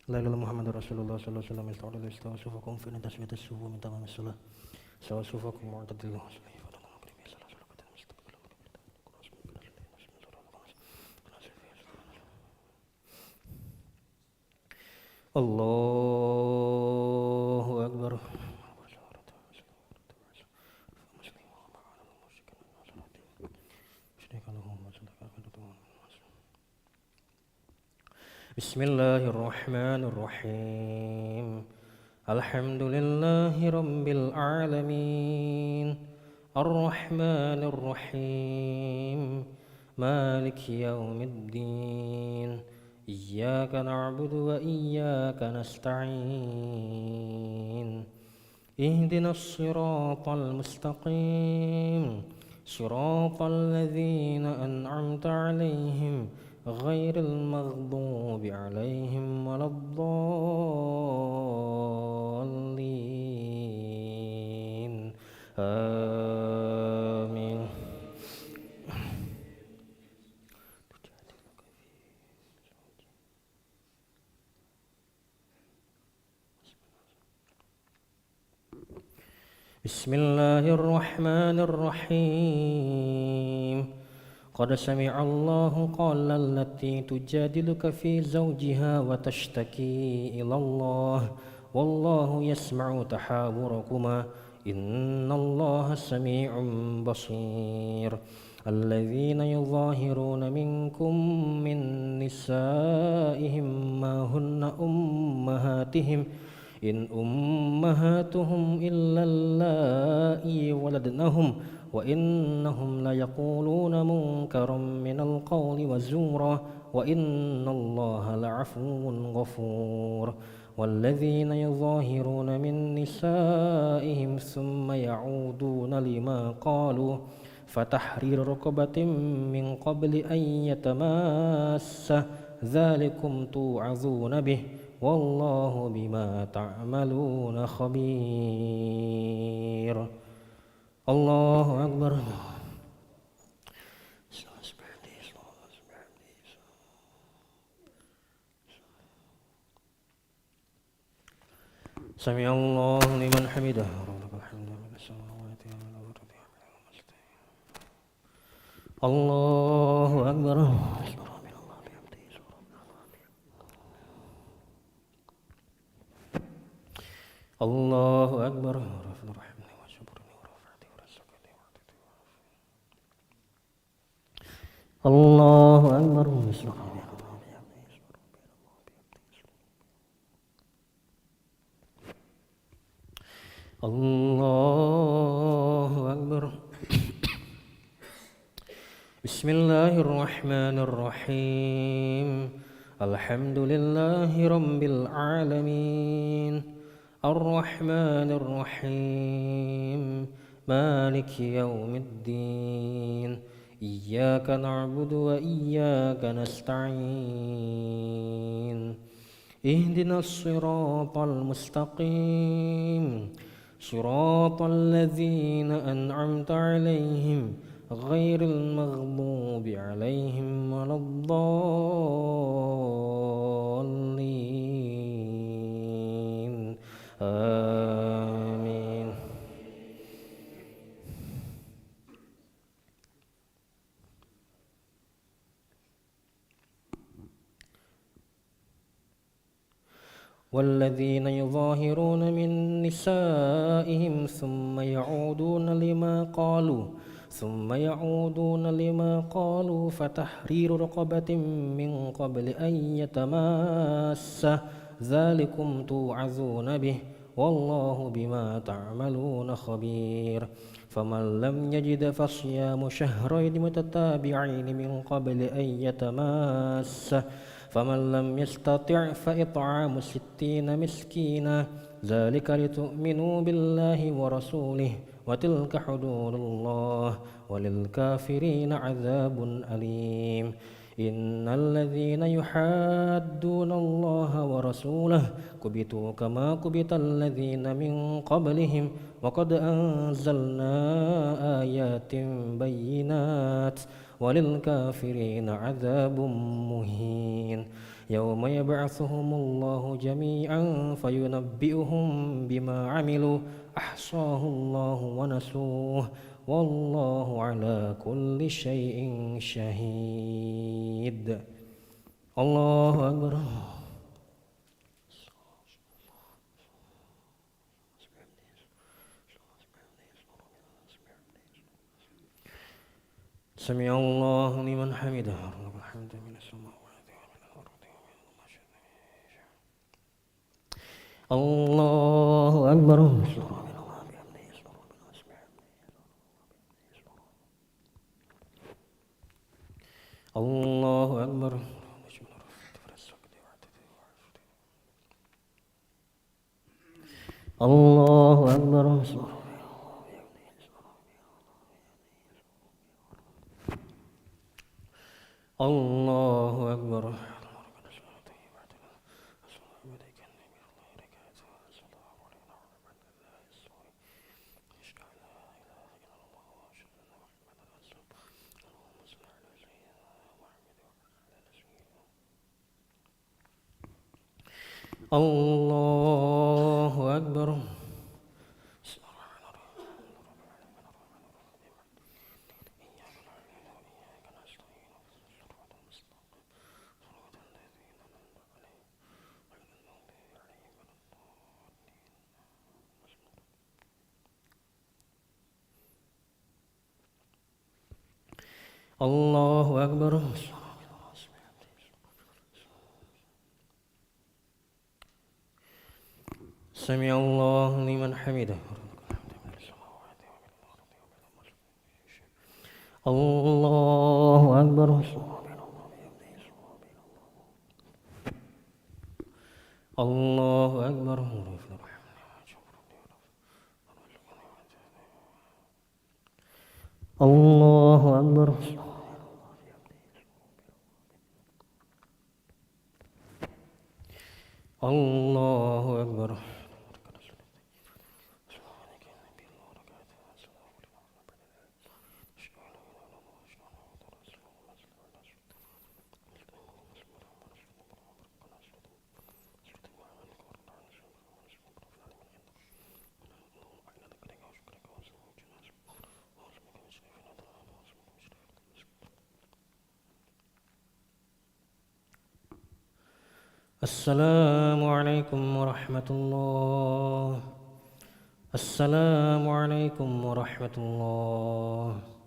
لا إله إلا محمد رسول الله صلى الله عليه وسلم يستوعب الاستواء صفوفكم فإن تسوية الصفوف من تمام الصلاة سواء صفوفكم معتدل الله أكبر. بسم الله الرحمن الرحيم. الحمد لله رب العالمين الرحمن الرحيم مالك يوم الدين إياك نعبد وإياك نستعين اهدنا الصراط المستقيم صراط الذين أنعمت عليهم غير المغضوب عليهم ولا الضالين آمين. بسم الله الرحمن الرحيم. قد سمع الله قول التي تجادلك في زوجها وتشتكي إلى الله والله يسمع تحاوركما إن الله سميع بصير. الذين يظاهرون منكم من نسائهم ما هن أمهاتهم إن أمهاتهم إلا اللائي ولدنهم وإنهم ليقولون منكرا من القول وزورا وإن الله لعفو غفور. والذين يظاهرون من نسائهم ثم يعودون لما قالوا فتحرير رقبة من قبل أن يتماسه ذلكم توعظون به والله بما تعملون خبير. الله أكبر. سمع الله لمن حمده ولك الحمد من السماوات والأرض. الله أكبر. الله أكبر. الله أكبر. الله أكبر. بسم الله الرحمن الرحيم. الحمد لله رب العالمين الرحمن الرحيم مالك يوم الدين إياك نعبد وإياك نستعين اهدنا الصراط المستقيم صراط الذين أنعمت عليهم غير المغضوب عليهم ولا الضالين آمين. والذين يظاهرون من نسائهم ثم يعودون لما قالوا فتحرير رقبة من قبل أن يتماسه ذلكم توعظون به والله بما تعملون خبير. فمن لم يجد فصيام شهرين متتابعين من قبل أن يتماسه فمن لم يستطع فإطعام 60 مسكينا ذلك لتؤمنوا بالله ورسوله وتلك حدود الله وللكافرين عذاب أليم. إن الذين يحادون الله ورسوله كبتوا كما كبت الذين من قبلهم وقد أنزلنا آيات بينات وللكافرين عذاب مهين يوم يبعثهم الله جميعا فينبئهم بما عملوا أحصاه الله ونسوه والله على كل شيء شهيد. الله أكبر. سمع الله لمن حمده. الحمد من السماوات ومن الأرض ومن ما شاء الله أكبر. الله أكبر. الله أكبر. الله أكبر. الله أكبر. الله أكبر. سمع الله لمن حمده. الله أكبر. الله أكبر. الله أكبر. الله أكبر. السلام عليكم ورحمة الله. السلام عليكم ورحمة الله.